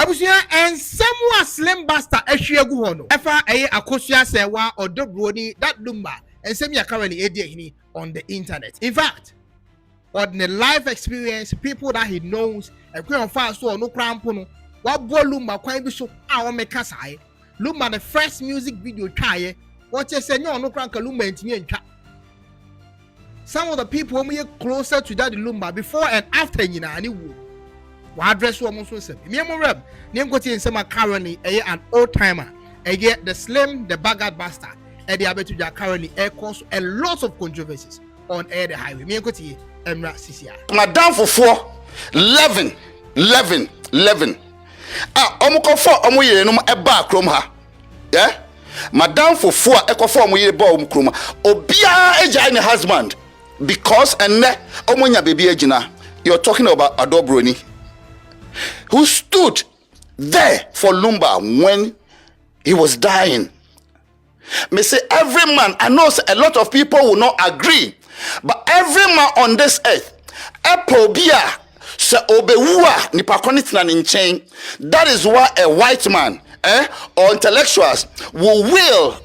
Abusua and somewhat slim bastard ehwiegu ho no. Efa akosua serwaa or bronii that lumba and some currently on the internet. In fact, on the life experience, people that he knows, and on fast so no crampono, what boy lumba quite be so our make kasai. Lumba the first music video try. What you say no crank lumba and chat. Some of the people who are closer to that lumba before and after you know any wood. What address almost was said. Name Reb, name got in some currently an old timer. Again, the slim, the baggard bastard, and the abetuja currently air cause a lot of controversies on air the highway. Me got here, Emra CCI. Madame for 11. Omuko 4 omuye no eba krom ha. Yeah? Madame for 4 ekofo omuye ba omkroma. Obia eja ne husband because enne omunya baby ejina. You're talking about bronii, who stood there for Lumba when he was dying. Me say every man, I know a lot of people will not agree, but every man on this earth, epobia se obewua ni pakonitina ni nchen. That is why a white man, or intellectuals will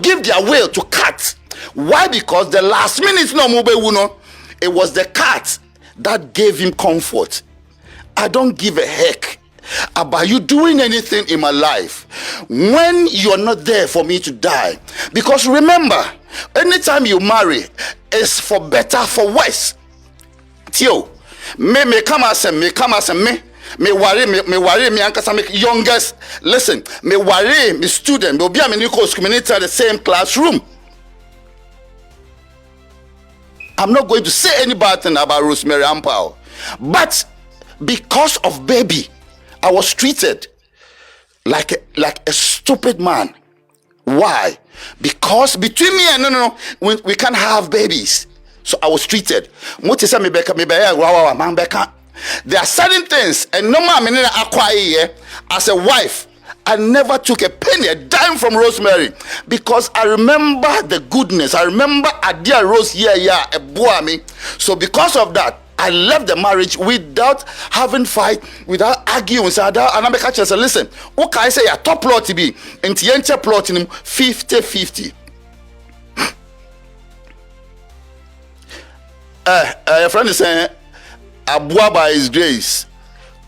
give their will to cat. Why? Because the last minute no mubewuno, it was the cat that gave him comfort. I don't give a heck about you doing anything in my life when you're not there for me to die. Because remember, anytime you marry, it's for better, for worse. Tio, me come as me worry me ankasa me youngest. Listen, me worry me student, me be a me community at the same classroom. I'm not going to say any bad thing about Rosemary Ampao, but because of baby, I was treated like a stupid man. Why? Because between me and we can't have babies. So I was treated. There are certain things, and no man as a wife, I never took a penny, a dime from Rosemary, because I remember the goodness. I remember Adia Rose a boami. So because of that, I left the marriage without having fight, without arguing. So and I make a chance. Listen, what can I say? A top plot to be in the plot in 50-50. A friend is saying, Abua by his grace.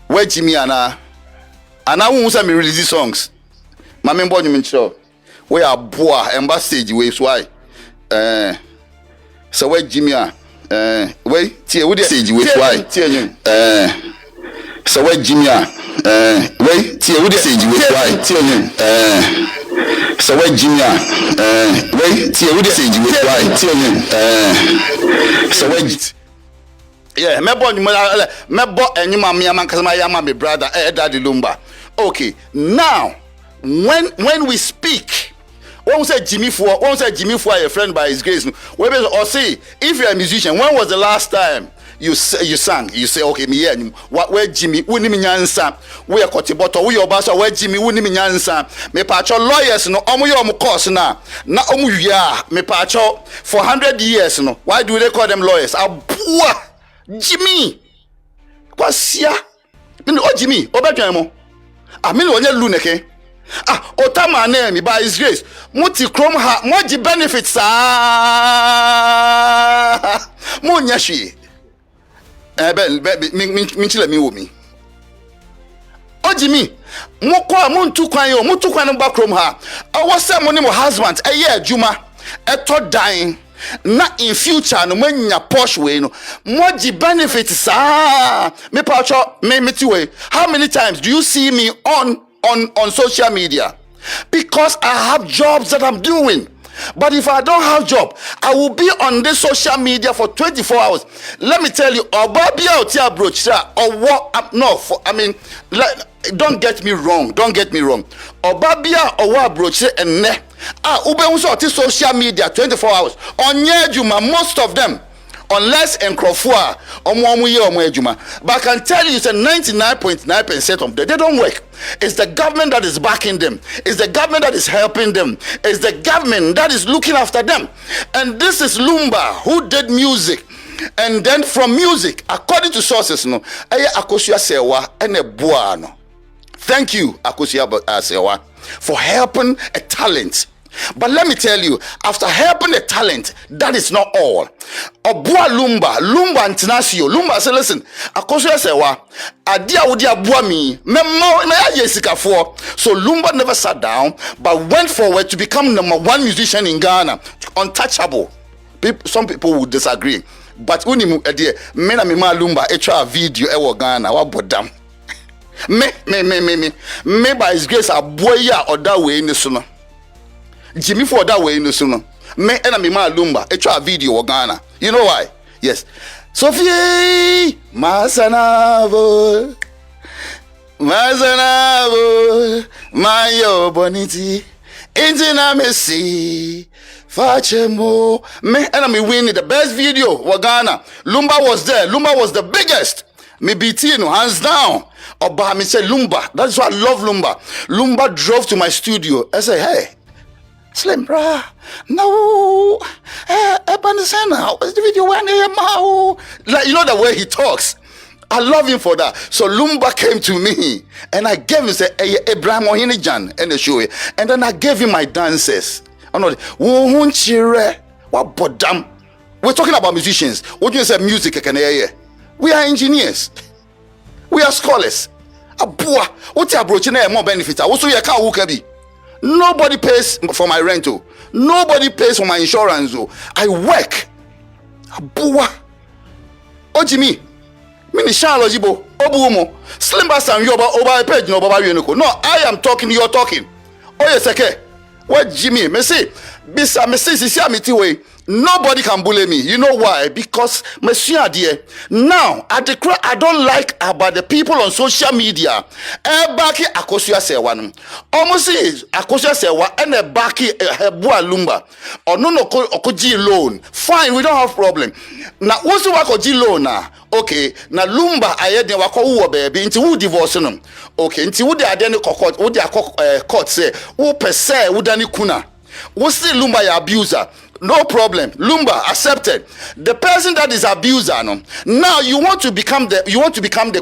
Where Jimmy and I won't say me release songs. My main body mean sure. We are boa and stage waves why. So where Jimmy wait, tia would stage waves why. So where Jimmy wait, tia would stage waves why. So where Jimmy wait, tia would stage waves why. So where yeah, me born and you mammy my brother daddy lumba. Okay, now when we speak, one say Jimmy for a friend by his grace. Or say if you're a musician, when was the last time you sang? You say okay, me what where Jimmy wouldn't me nyansa, we are kotiboto, we your basa where Jimmy wouldn't me nyansa, me pacho lawyers no omu course na omu ya me pacho for 100 years no. Why do they call them lawyers? Abua Jimmy, kwasia. Oh Jimmy, obetwemo. Amini onye luneke. Otama name by his grace. Muti krom ha, moji benefits mo nyashi. Minchile mi womi. Oh Jimmy, mo kwa mo ntu kwan yo, mo tu kwan no ba krom ha. Awose mo ni mo husband, eye adwuma, eto dying. Na in future no manya posh way no moji benefits me pacho me way. How many times do you see me on social media? Because I have jobs that I'm doing. But if I don't have job, I will be on this social media for 24 hours. Let me tell you, Obabia Otia Broch, or what? No, I mean, don't get me wrong. Obabia or what Broch and ne. Ube unso ati social media 24 hours. Onye juma, most of them, unless enkrofua omuye omu juma. But I can tell you, it's a 99.9% of them. They don't work. It's the government that is backing them. It's the government that is helping them. It's the government that is looking after them. And this is Lumba who did music. And then from music, according to sources, no, akosua serwaa ene buano. Thank you, akosua serwaa, for helping a talent. But let me tell you, after helping a talent, that is not all. Obua lumba international. Lumba say, listen, akosua serwaa, adia wodi abua mi, me yesika for. So Lumba never sat down, but went forward to become #1 musician in Ghana. Untouchable. Some people would disagree. But unimu edie, me na me ma Lumba echa video ewo Ghana, wa bodam. Me by his grace aboya oda way in the suno. Jimmy for that way in the suno. Me and me ma Lumba echa video wo Ghana. You know why? Yes. Sophie Masanavo Mayo Boniti Intina Messi Fachemo me and me winning the best video wa Ghana. Lumba was there. Lumba was the biggest. Me BT no hands down. Oba me say Lumba. That's why I love Lumba. Lumba drove to my studio. I say, hey, Slim brah, no, what's the video when like, you know the way he talks. I love him for that. So Lumba came to me and I gave him say, hey, Abraham Ohinijan and the show, and then I gave him my dances. I'm not what bodam. We're talking about musicians. What do you say music? We are engineers. We are scholars. Abua, what you approaching more benefits? Also, you can't work. Nobody pays for my rental. Nobody pays for my insurance. I work. Abua. Ojimi. Mini Shalojibo. Obumo. Slim Bastard Yoba over a page no Baba Yunuko. No, I am talking, you're talking. Oh yes, okay. What Jimmy? Me say, Bisa me say si way. Nobody can bully me. You know why? Because Monsieur dear, now I declare I don't like about the people on social media. Baki akosua serwaa. Almost say akosua serwaa and a baki bua lumba. Or no okoji loan. Fine, we don't have problem. Now what's the okoji loan na? Okay, na lumba ayede wako uwa baby inti wu divorce no. Okay, inti wu de adeni court, wu de court say wu pese wu dani kuna. Wu still lumba ya abuser. No problem. Lumba accepted. The person that is abuser no. Now you want to become the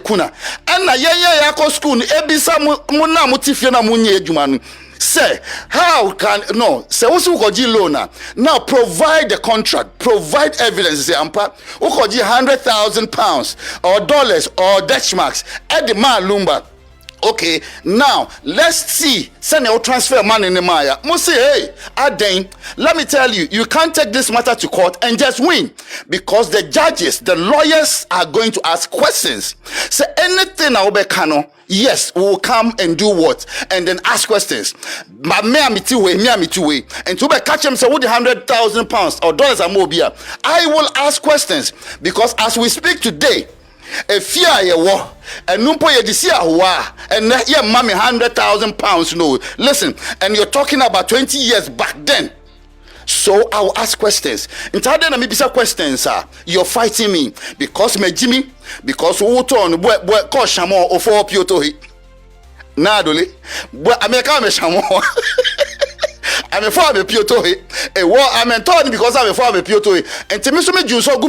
kuna. And na yako school ebisa muna mutifio na munye ejumanu. Say how can no say usu ukoji loan now provide the contract, provide evidence. Say ampa ukoji £100,000 or dollars or Dutch marks at the man Lumba. Okay, now let's see. Send your transfer money in the Maya. Must say, hey, Aden, let me tell you, you can't take this matter to court and just win because the judges, the lawyers are going to ask questions. Say anything I will yes, we will come and do what? And then ask questions. But me two way. And to be catch them say what the £100,000 or dollars are more beer. I will ask questions because as we speak today, a fear ye war and numpo ye disia wa and ye mommy £100,000 no. Listen, and you're talking about 20 years back then. So I will ask questions. In time na me bisa questions you're fighting me because me Jimmy because who turn boy call shamo o for pioto he. Na dole. Boy America me shamo. I'm a father pioto he. E wo I'm told because I'm a father pioto he. And temi so me junso gu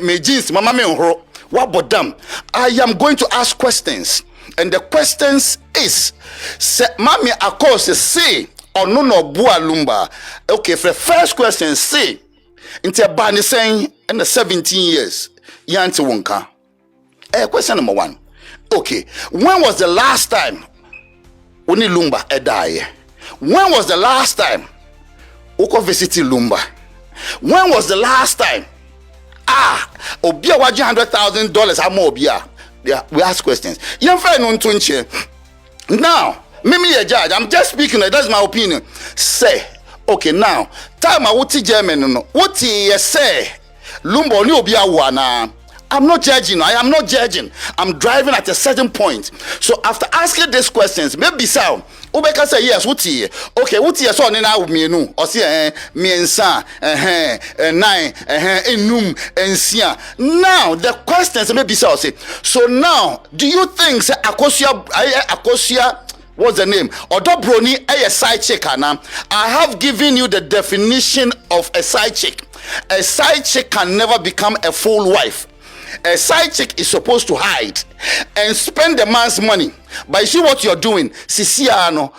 me jeans mama me nhoro. What but damn, I am going to ask questions, and the questions is, say, Mami akos say or no bua lumba. Okay, for the first question, say, into bani saying in the 17 years, yanti wonka. Question number 1. Okay, when was the last time when lumba die? When was the last time uko visited lumba? When was the last time? Obia waji $100,000 amo obia. Yeah, we ask questions. Now, me a judge. I'm just speaking. That's my opinion. Say, okay, now time I would German no. What you say? Lumba ni obia wana. I'm not judging. I am not judging. I'm driving at a certain point. So after asking these questions, maybe sound. Ubeka say yes, wuti. Okay, wuti so ni na mienu. O say miensa, nine, enum, ensia. Now the questions maybe say. So now, do you think say akosua what's the name? Odo bronii a side chick na. I have given you the definition of a side chick. A side chick can never become a full wife. A side chick is supposed to hide and spend the man's money. But you see what you're doing? Sisiano,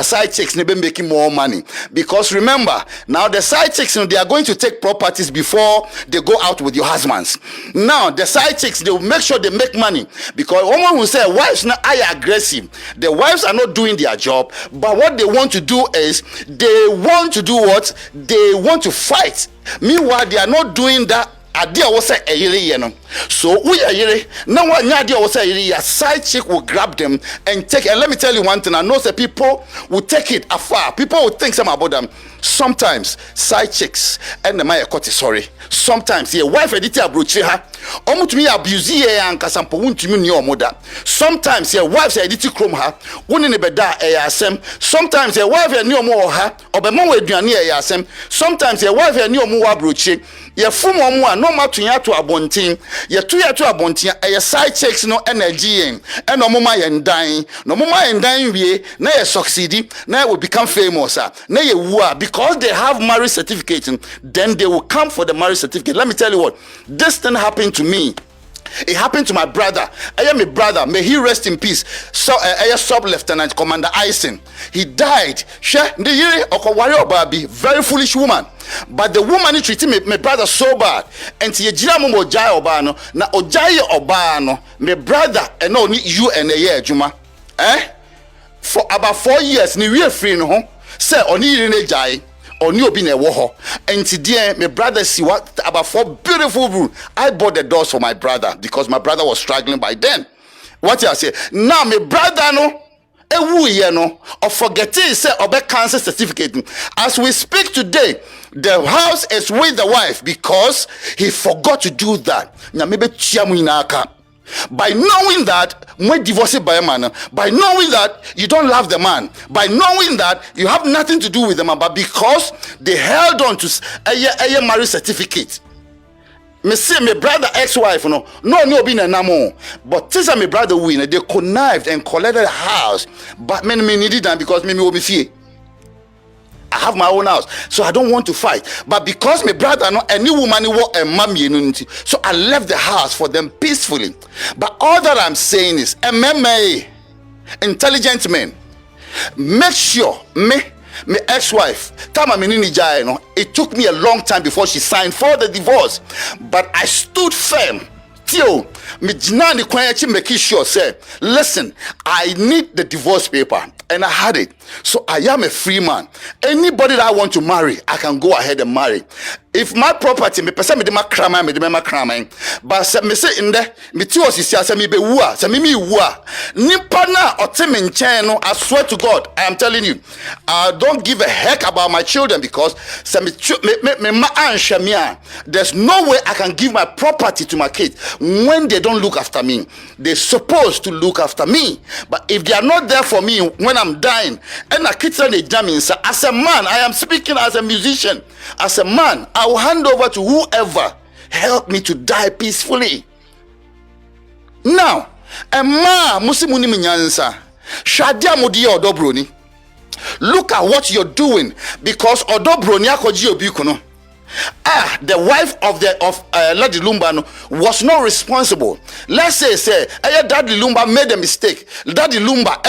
side chicks never making more money. Because remember, now the side chicks, they are going to take properties before they go out with your husbands. Now the side chicks, they will make sure they make money. Because woman will say, wives now are aggressive. The wives are not doing their job, but what they want to do is they want to do what? They want to fight. Meanwhile, they are not doing that. Adia was a yere, so we are yere. Now, what Nadia was a yere, a side chick will grab them and take. And let me tell you one thing: I know that people will take it afar. People will think something about them. Sometimes side chicks and the Maya Koti, sorry. Sometimes your wife edit a bruchiha. To me abuse ye and Casampo won't you mean your mother. Sometimes your wife's edit chrome her, one in a beda asem. Sometimes your wife and no more her, or be more with asem. Sometimes your wife and no more bruchi. Your full more no matter to a bonting, your 2 year to a bonting, a your side checks no energy and no more and dying, no more and dying we, now succeeding, now will become famous, now you were because they have marriage certificate, then they will come for the marriage certificate. Let me tell you what, this thing happened to me. It happened to my brother. I am a brother. May he rest in peace. So, Sub-Lieutenant Commander Eisen. He died. Very foolish woman. But the woman treated my brother so bad. And she jiramu ojai obano. Na ojai obano. My brother and no need you and a year juma. For about 4 years, ni we free no. Say oni rene jai. Oni obi na ewo and today my brother see what about 4 beautiful room. I bought the doors for my brother because my brother was struggling by then. What you say now? My brother no ewu ye no or forgetting say obe cancer certificate. As we speak today, the house is with the wife because he forgot to do that. Now maybe chiamu inaka. By knowing that when divorced by a man, by knowing that you don't love the man, by knowing that you have nothing to do with the man, but because they held on to a marriage certificate. Me say my brother ex-wife no be na namo, but this my brother win. They connived and collected a house, but me needed them because me will be fear. I have my own house, so I don't want to fight. But because my brother no any woman want a mommy, so I left the house for them peacefully. But all that I'm saying is, MMA, intelligent men, make sure my ex-wife, it took me a long time before she signed for the divorce, but I stood firm. Tio, making sure say, listen, I need the divorce paper. And I had it. So I am a free man. Anybody that I want to marry, I can go ahead and marry. If my property, me person me de makrama, but me say in there, me ti osisi say me be wua, say me wua. Nipa na otime nchen no, I swear to God, I am telling you, I don't give a heck about my children because say me ma anshamia. There's no way I can give my property to my kids when they don't look after me. They're supposed to look after me, but if they are not there for me when I'm dying, and I keep saying as a man, I am speaking as a musician. As a man, I will hand over to whoever help me to die peacefully. Now, a man, Musimuni Minyansa, Shadia Mudi or Dobroni. Look at what you're doing because Odobroni Akoji Obikono. The wife of Lady Lumba was not responsible. Let's say Daddy Lumba made a mistake. Daddy Lumba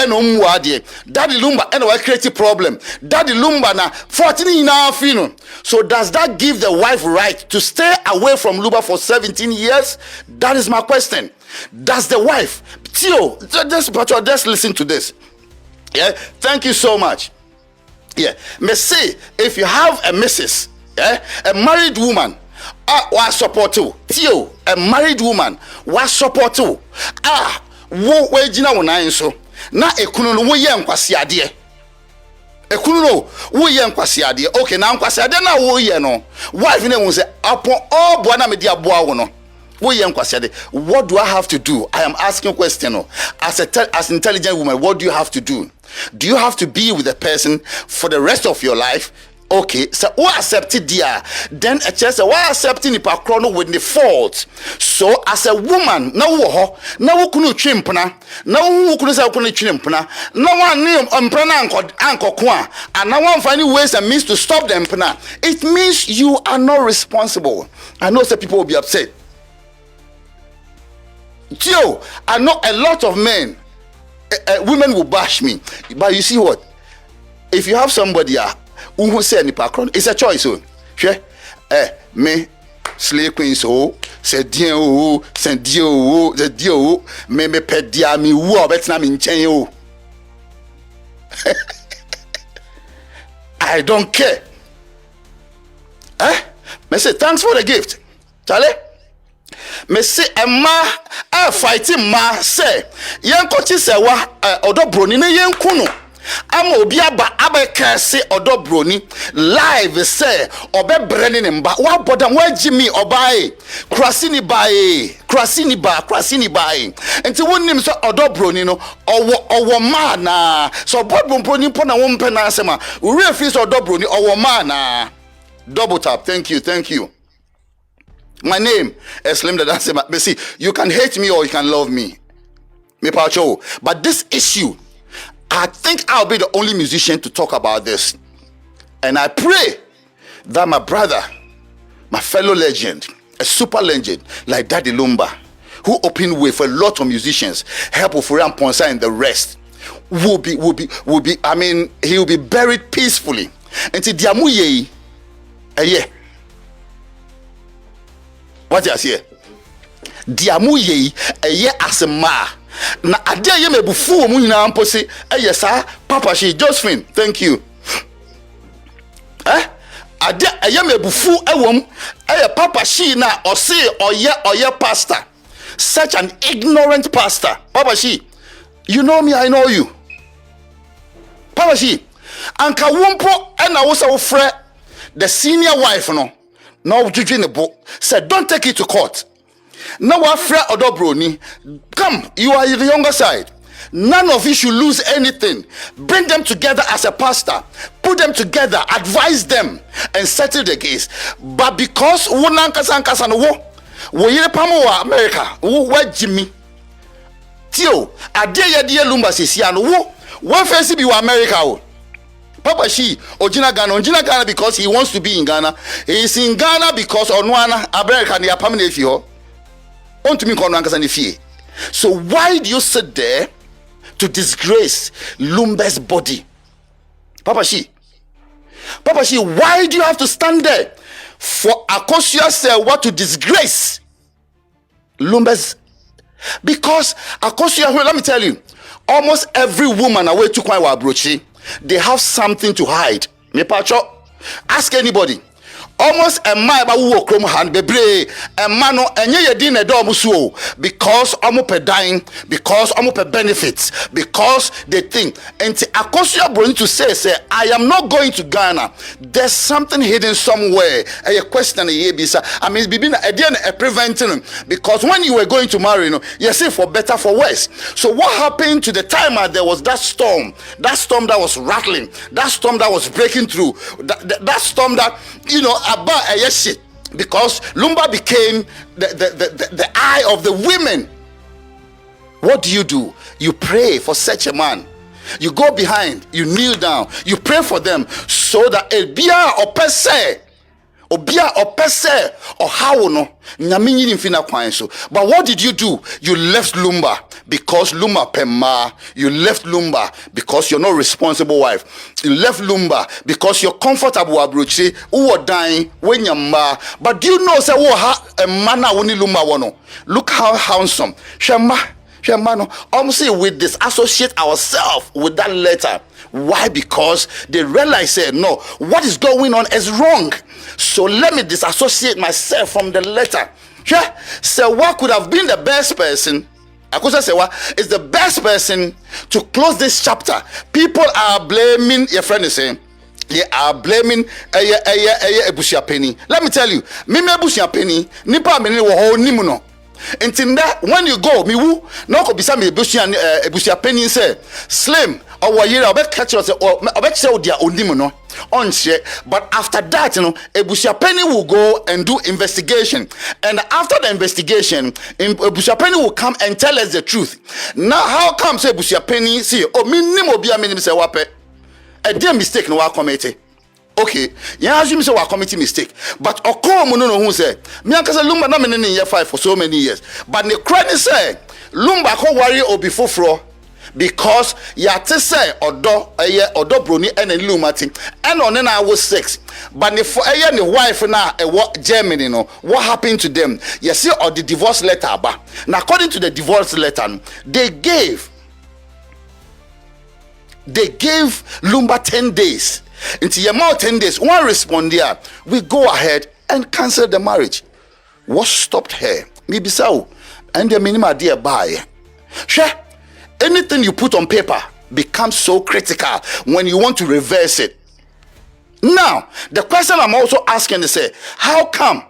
Daddy Lumba and create a problem. Daddy Lumba na 14 in our funeral. So does that give the wife right to stay away from Lumba for 17 years? That is my question. Does the wife, Tio, just listen to this. Yeah, thank you so much. Yeah, me say if you have a missus, a married woman, was support you. Tio, a married woman, was support you. Wo wejina wona so. Na ekunu wo ye nkwase ade. Ekunu wo ye nkwase ade. Okay, na nkwase ade na wo ye no. Wife na won say upon all bo na me dia boa wo no. Wo ye nkwase ade. What do I have to do? I am asking a question. As intelligent woman, what do you have to do? Do you have to be with a person for the rest of your life? Okay, so who accepted there? Then a chest why accepting the chrono with the fault. So as a woman, now kunu chimpna, now who could say kunu chimpna, no one name uncle kwa, and no one finding ways and means to stop them. It means you are not responsible. I know some people will be upset. Tio, I know a lot of men, women will bash me, but you see what? If you have somebody who say any background, it's a choice. So, me slay queen so said dio me pedia me wo betina me nchen o. I don't care. Me say thanks for the gift. Charlie. Me say a fighting ma say yen kochi se wa odo bronii ne yen kunu. Ama obi aba kase odo bronii live say obe brene ne mba wa bodam wa jimi obae krasini bae enti wonnim so odo bronii no owo ma na so bodbon bronii po na wo mpe na asema we refi so odo bronii owo ma na. Double tap. Thank you. My name is Slim Dadansema. But see, you can hate me or you can love me. But this issue, I think I'll be the only musician to talk about this. And I pray that my brother, my fellow legend, a super legend like Daddy Lumba, who opened way for a lot of musicians, help Ofori and Ponsa and the rest, will be, I mean, he will be buried peacefully. And to Diamuye, what you say? Diamuye asema na ade ye mebufu mu nyina mposi sa papa she Josephine, thank you. Ade ye mebufu ewom papa she na ose oye pastor, such an ignorant pastor. Papa she, you know me, I know you. Papa she anka wompo na wo se wo frɛ the senior wife no judging the book said don't take it to court. Now afraid odo bronii, come, you are the younger side. None of you should lose anything. Bring them together as a pastor, put them together, advise them, and settle the case. But because wonankasa wo yire pamo wa America, wo Jimmy Tio, adeye de lumba sisia no wo face bi wa America. Papa she ojina Ghana because he wants to be in Ghana. He is in Ghana because onwana America ni apamne fie. So why do you sit there to disgrace Lumba's body? Papa she, why do you have to stand there for akosua serwaa to disgrace Lumba's? Because akosua, let me tell you, almost every woman away to K1ng Ghana, they have something to hide. Me pacho, ask anybody. Almost a man who walk from hand bebre a man enye yedin edom so because omo dying, because omo benefits, because they think and akosua bronii to say I am not going to Ghana. There's something hidden somewhere. A question I mean bibi na a preventing because when you were going to marry, you say for better for worse. So what happened to the time there was that storm that was rattling, that storm that was breaking through, that storm that about a shit, because Lumba became the eye of the women. What do? You pray for such a man. You go behind, you kneel down, you pray for them so that obia opese or how no nyamenyi mfina kwan so. But what did you do? You left Lumba because Lumba pema. You left Lumba because you're not responsible wife. You left Lumba because you're comfortable abrochi who are dying when you're ma. But do you know say a manna woni Lumba wono? Look how handsome. Shemano, almost we disassociate ourselves with that letter. Why? Because they realize no, what is going on is wrong. So let me disassociate myself from the letter. Yeah, serwaa could have been the best person. Akosua serwaa is the best person to close this chapter. People are blaming your friend is saying. They are blaming abuapanin. Let me tell you, me abuapanin nipa me wo ho nimu no. Until that, when you go, miwu no ko bisa me abuapanin say slim or yira obek catch us or obek say dia onimu no on share. But after that, abuapanin will go and do investigation, and after the investigation, abuapanin will come and tell us the truth. Now, how come say abuapanin see me nimo bia me say wape a dear mistake no wa committee? Okay, yeah, assume say we are committing mistake, but okomo no who say me anka say lumba na me in year 5 for so many years, but the credit say lumba ko worry obi foforo because ya te say odo bronii and lumati and on na was 6, but the for the wife na what Germany no what happened to them? You see or the divorce letter ba now according to the divorce letter they gave lumba 10 days. Into your more 10 days, one respond there, we go ahead and cancel the marriage. What stopped her? Maybe so. And the minimum idea by sure, anything you put on paper becomes so critical when you want to reverse it. Now, the question I'm also asking is say, how come?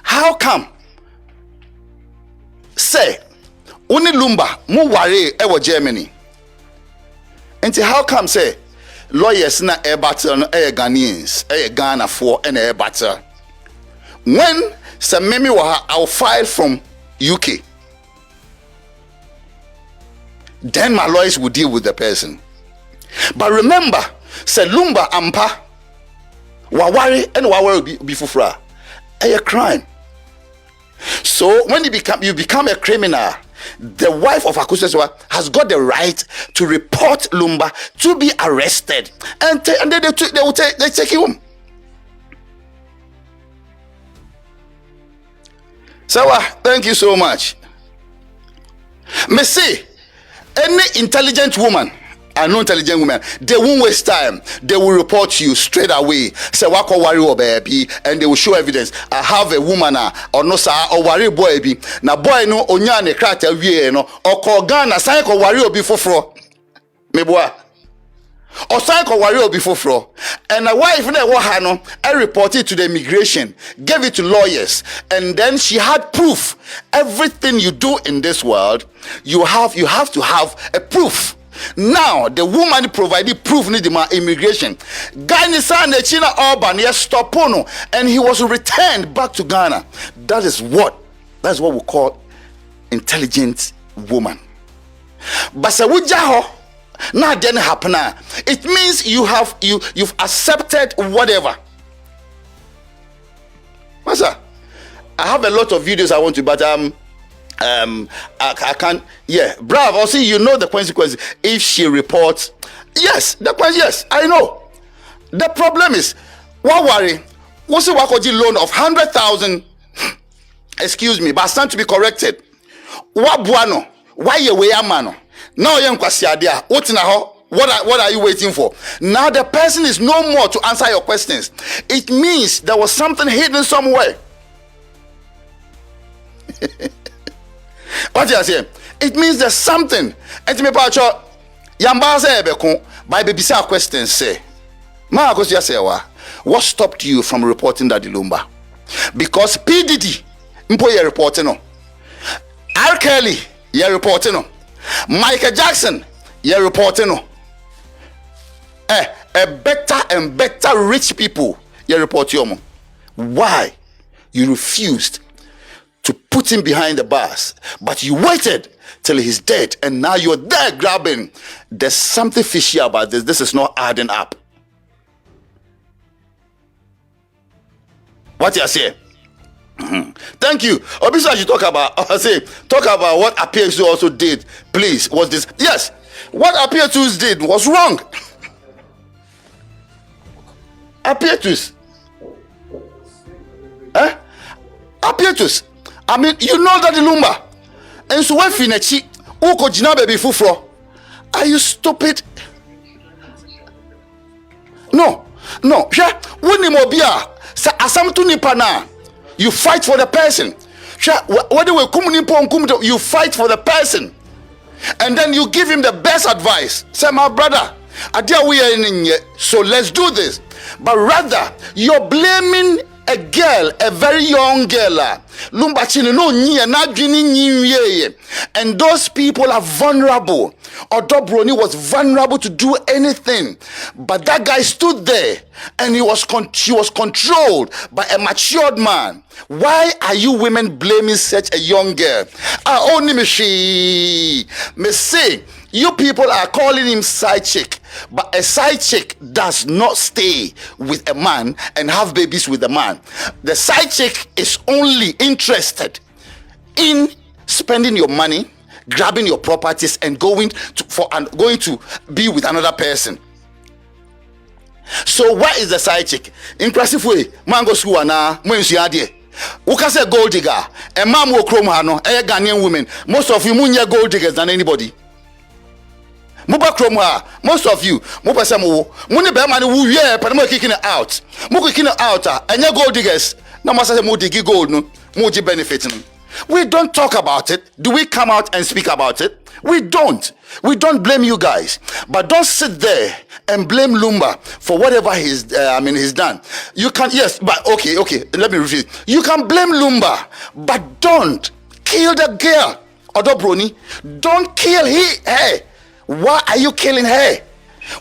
How come? Say, only lumba, mu worry ever Germany. And how come say lawyers na battle no Ghanaians Ghana for and battle when some memi I'll file from UK, then my lawyers will deal with the person. But remember, say lumba ampa wawari and wawari be fufra a crime. So when you become a criminal, the wife of akosua has got the right to report lumba to be arrested, and then they take him home. Serwaa, thank you so much. Me say any intelligent woman and no intelligent woman, they won't waste time. They will report you straight away. Say wako worry or baby, and they will show evidence. I have a woman or no sa or worry boy be. Na boy no onya ne krata wie no or call Ghana sign ko worry obi foforo. Me boy. Or sign ko worry obi foforo. And a wife na wo ha no, I reported to the immigration, gave it to lawyers, and then she had proof. Everything you do in this world, you have to have a proof. Now the woman provided proof in the immigration. Ghana China Urban stop and he was returned back to Ghana. That's what we call intelligent woman. But now then happen. It means you've accepted whatever. Master, I have a lot of videos I want to, but I can't. Yeah, bravo. See, you know the consequences if she reports. Yes, the question. Yes, I know. The problem is, what worry? What's the wakoji loan of 100,000? Excuse me, but stand to be corrected. What buano? Why you way mano? Now you kwasiadia. What are you waiting for? Now the person is no more to answer your questions. It means there was something hidden somewhere. What you say? It means there's something. And me pacho yamba say ebeko by baby say questions say. Ma akosua say what stopped you from reporting that lumba? Because PDD mpo ye reporting no. R. Kelly ye reporting no. Michael Jackson ye reporting no. A better and better rich people ye report you. Why you refused to put him behind the bars, but you waited till he's dead, and now you're there grabbing? There's something fishy about this. This is not adding up. What you say? Thank you. Obviously, I should talk about what appietus also did. Please, was this? Yes, what appietus did was wrong. Appietus. Appietus. I mean, you know that the lumba. And so when finechi, uko jina baby fufro. Are you stupid? No. Yeah, when mobia sa asamtu nipa na, you fight for the person. Whether we kum you fight for the person. And then you give him the best advice. Say, my brother, so let's do this. But rather, you're blaming a girl, a very young girl. And those people are vulnerable. Although bronii was vulnerable to do anything, but that guy stood there and she was controlled by a matured man. Why are you women blaming such a young girl? Only me say, you people are calling him side chick. But a side chick does not stay with a man and have babies with a man. The side chick is only interested in spending your money, grabbing your properties, and going to be with another person. So what is the side chick? Impressive way. Man go school na mo nsu ade. Who can say gold digger? A man will chrome her no. Ghanaian women. Most of you munye gold diggers than anybody. Muba chrome her. Most of you. Muba samu. Muni be man who yeah, but mo kicking it out. Mo kicking it out. And your gold diggers. No matter mo digi gold no. Mo ji benefiting. We don't talk about it. Do we come out and speak about it? We don't. We don't blame you guys. But don't sit there and blame Lumba for whatever he's done. You can, yes, but okay, let me rephrase. You can blame Lumba, but don't kill the girl. Odo bronii, don't kill her. Why are you killing her?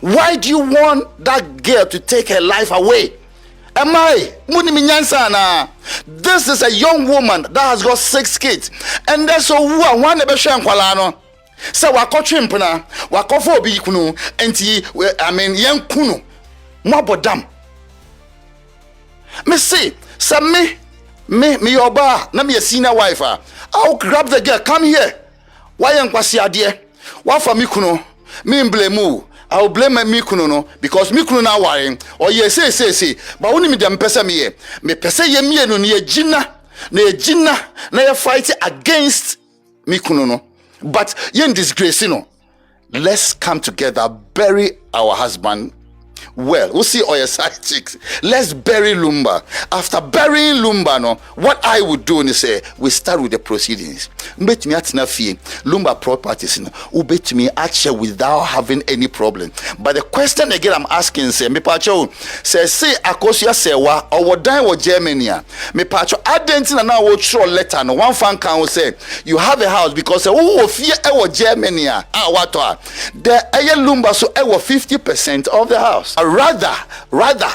Why do you want that girl to take her life away? This is a young woman that has got 6 kids, and that's so one never share kwalano. So wako chimpna, wako fo bi kunu, enti yen kunu. Mo bodam. Me say, me oba, na me a senior wife. I'll grab the girl, come here. Why yen kwasi ade? Wa fa me kunu, me blame you. I will blame my mikuno no because mikuno na worrying or yes say but only me dem pesa me pesa ye me no na gina na ye fight against mikuno no but ye disgrace no. Let's come together, bury our husband well. We'll see all your side chicks. Let's bury Lumba. After burying Lumba, no, what I would do is say we start with the proceedings. Bet me at Lumba properties bet me at without having any problem. But the question again I'm asking say me pacho say akosua serwaa or what die or Germany. Me pacho identity na wo throw letter no one fan can say you have a house because oh fear or Germany what the Lumba so 50% of the house. Rather,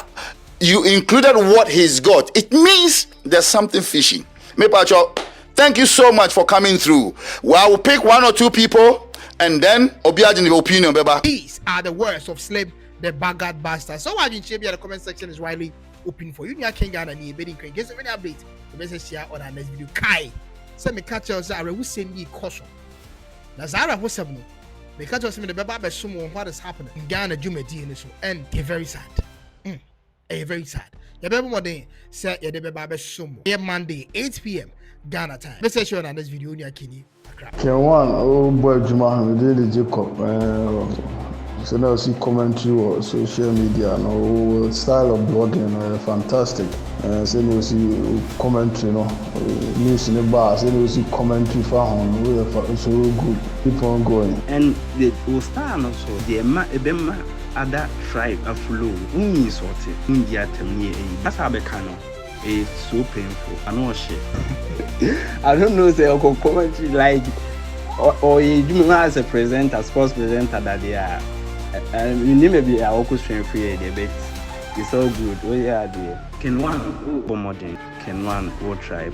you included what he's got. It means there's something fishy. Me pacho, thank you so much for coming through. Well, I will pick 1 or 2 people and then obiajin the opinion, beba. These are the words of Slim, the baggard bastard. So why didn't you be at the comment section is widely open for you. K1ng Ghana ni bedding crane. Get any update. The message share on our next video. Kai. Say me catch us. I will send you caution. Nazara was seven. Me catch us. Me the beba be sumo. What is happening in Ghana? Jume di in and they're very sad. Very sad. You better more than say you the beba be sumo. Here Monday 8 p.m. Ghana time. Let's say on this video. You are Kini. K1, oh boy, Juma, we did Jacob. So now see commentary or social media. No style of blogging, fantastic. So you see commentary, news in the bar. So you see commentary for home. So good. Keep on going. And the Ostan also the other tribe a flow. Sorted. India temni. That's how becano. It's so painful. I know shit. I don't know say Uncle commentary like or you as a presenter, sports presenter that they are. You need maybe a orchestra free debate. It's all good. Oh yeah, K1 modern. K1 will try.